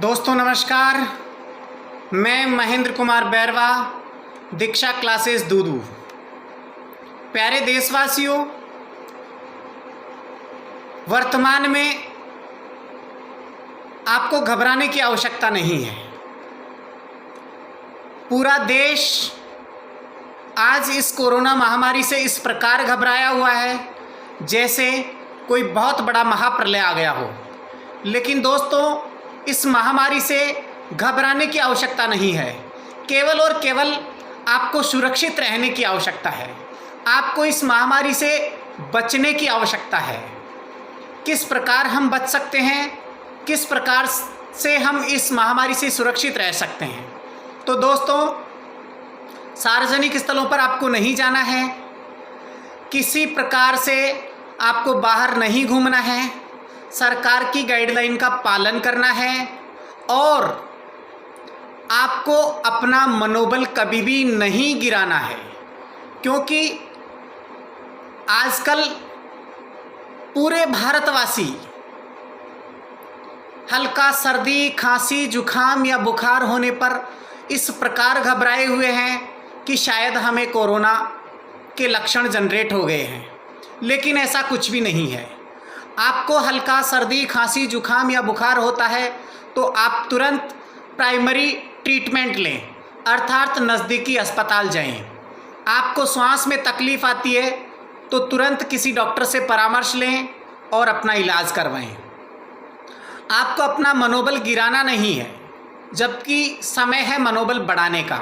दोस्तों नमस्कार, मैं महेंद्र कुमार बैरवा, दीक्षा क्लासेस दूदू। प्यारे देशवासियों, वर्तमान में आपको घबराने की आवश्यकता नहीं है। पूरा देश आज इस कोरोना महामारी से इस प्रकार घबराया हुआ है जैसे कोई बहुत बड़ा महाप्रलय आ गया हो। लेकिन दोस्तों, इस महामारी से घबराने की आवश्यकता नहीं है। केवल और केवल आपको सुरक्षित रहने की आवश्यकता है। आपको इस महामारी से बचने की आवश्यकता है। किस प्रकार हम बच सकते हैं, किस प्रकार से हम इस महामारी से सुरक्षित रह सकते हैं। तो दोस्तों, सार्वजनिक स्थलों पर आपको नहीं जाना है, किसी प्रकार से आपको बाहर नहीं घूमना है, सरकार की गाइडलाइन का पालन करना है और आपको अपना मनोबल कभी भी नहीं गिराना है। क्योंकि आजकल पूरे भारतवासी हल्का सर्दी, खांसी, जुखाम या बुखार होने पर इस प्रकार घबराए हुए हैं कि शायद हमें कोरोना के लक्षण जनरेट हो गए हैं। लेकिन ऐसा कुछ भी नहीं है। आपको हल्का सर्दी, खांसी, जुखाम या बुखार होता है तो आप तुरंत प्राइमरी ट्रीटमेंट लें, अर्थात नज़दीकी अस्पताल जाएं। आपको सांस में तकलीफ़ आती है तो तुरंत किसी डॉक्टर से परामर्श लें और अपना इलाज करवाएं। आपको अपना मनोबल गिराना नहीं है, जबकि समय है मनोबल बढ़ाने का।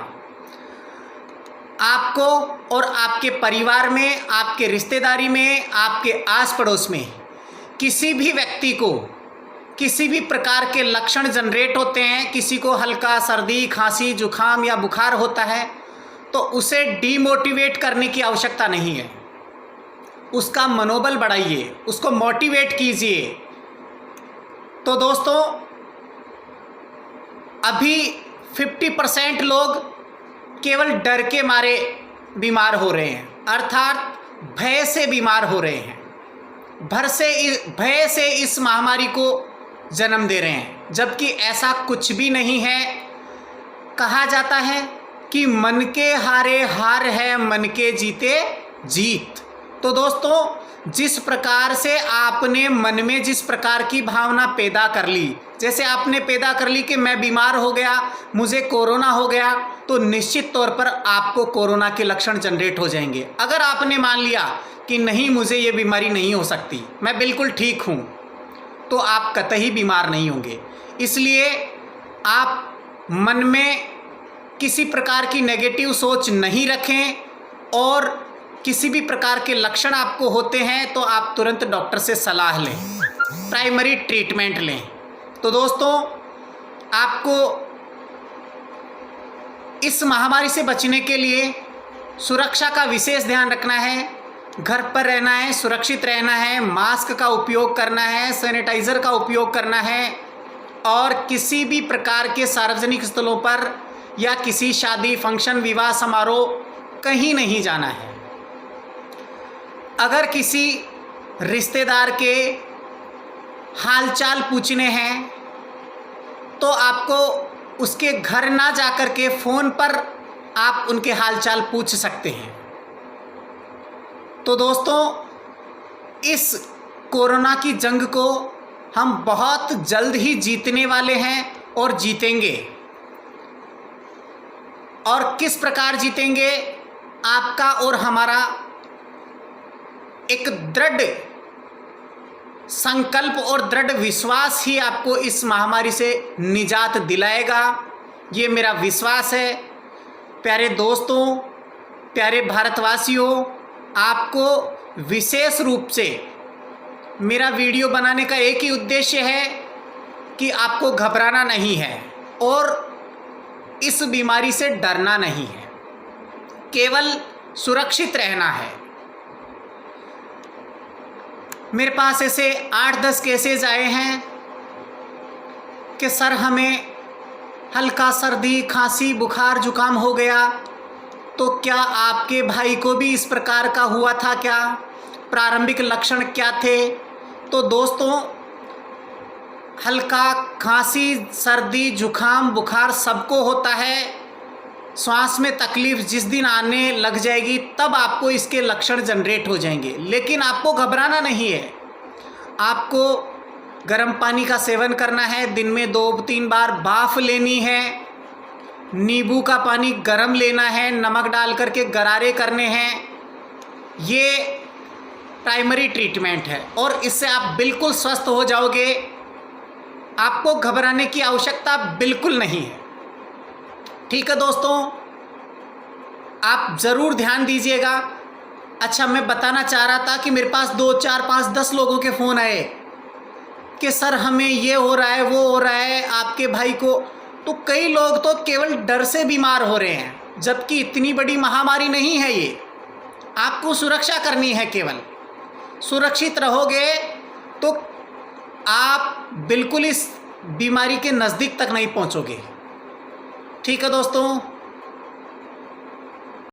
आपको और आपके परिवार में, आपके रिश्तेदारी में, आपके आस पड़ोस में किसी भी व्यक्ति को किसी भी प्रकार के लक्षण जनरेट होते हैं, किसी को हल्का सर्दी, खांसी, जुखाम या बुखार होता है तो उसे डीमोटिवेट करने की आवश्यकता नहीं है। उसका मनोबल बढ़ाइए, उसको मोटिवेट कीजिए। तो दोस्तों, अभी 50% लोग केवल डर के मारे बीमार हो रहे हैं, अर्थात भय से बीमार हो रहे हैं। भय से इस महामारी को जन्म दे रहे हैं, जबकि ऐसा कुछ भी नहीं है। कहा जाता है कि मन के हारे हार है, मन के जीते जीत। तो दोस्तों, जिस प्रकार से आपने मन में जिस प्रकार की भावना पैदा कर ली, जैसे आपने पैदा कर ली कि मैं बीमार हो गया, मुझे कोरोना हो गया, तो निश्चित तौर पर आपको कोरोना के लक्षण जनरेट हो जाएंगे। अगर आपने मान लिया कि नहीं, मुझे ये बीमारी नहीं हो सकती, मैं बिल्कुल ठीक हूँ, तो आप कतई बीमार नहीं होंगे। इसलिए आप मन में किसी प्रकार की नेगेटिव सोच नहीं रखें और किसी भी प्रकार के लक्षण आपको होते हैं तो आप तुरंत डॉक्टर से सलाह लें, प्राइमरी ट्रीटमेंट लें। तो दोस्तों, आपको इस महामारी से बचने के लिए सुरक्षा का विशेष ध्यान रखना है। घर पर रहना है, सुरक्षित रहना है, मास्क का उपयोग करना है, सैनिटाइज़र का उपयोग करना है और किसी भी प्रकार के सार्वजनिक स्थलों पर या किसी शादी, फंक्शन, विवाह समारोह कहीं नहीं जाना है। अगर किसी रिश्तेदार के हालचाल पूछने हैं तो आपको उसके घर ना जाकर के फ़ोन पर आप उनके हालचाल पूछ सकते हैं। तो दोस्तों, इस कोरोना की जंग को हम बहुत जल्द ही जीतने वाले हैं और जीतेंगे। और किस प्रकार जीतेंगे, आपका और हमारा एक दृढ़ संकल्प और दृढ़ विश्वास ही आपको इस महामारी से निजात दिलाएगा। ये मेरा विश्वास है। प्यारे दोस्तों, प्यारे भारतवासियों, आपको विशेष रूप से मेरा वीडियो बनाने का एक ही उद्देश्य है कि आपको घबराना नहीं है और इस बीमारी से डरना नहीं है, केवल सुरक्षित रहना है। मेरे पास ऐसे 8-10 केसेस आए हैं कि सर हमें हल्का सर्दी, खांसी, बुखार, जुकाम हो गया, तो क्या आपके भाई को भी इस प्रकार का हुआ था क्या? प्रारंभिक लक्षण क्या थे? तो दोस्तों, हल्का खांसी, सर्दी, जुखाम, बुखार सबको होता है। श्वास में तकलीफ़ जिस दिन आने लग जाएगी तब आपको इसके लक्षण जनरेट हो जाएंगे, लेकिन आपको घबराना नहीं है। आपको गर्म पानी का सेवन करना है, दिन में 2-3 बार भाप लेनी है, नींबू का पानी गर्म लेना है, नमक डाल करके गरारे करने हैं। ये प्राइमरी ट्रीटमेंट है और इससे आप बिल्कुल स्वस्थ हो जाओगे। आपको घबराने की आवश्यकता बिल्कुल नहीं है। ठीक है दोस्तों, आप ज़रूर ध्यान दीजिएगा। अच्छा, मैं बताना चाह रहा था कि मेरे पास 2, 4, 5, 10 लोगों के फ़ोन आए कि सर हमें ये हो रहा है, वो हो रहा है, आपके भाई को। तो कई लोग तो केवल डर से बीमार हो रहे हैं, जबकि इतनी बड़ी महामारी नहीं है ये। आपको सुरक्षा करनी है, केवल सुरक्षित रहोगे तो आप बिल्कुल इस बीमारी के नज़दीक तक नहीं पहुंचोगे। ठीक है दोस्तों।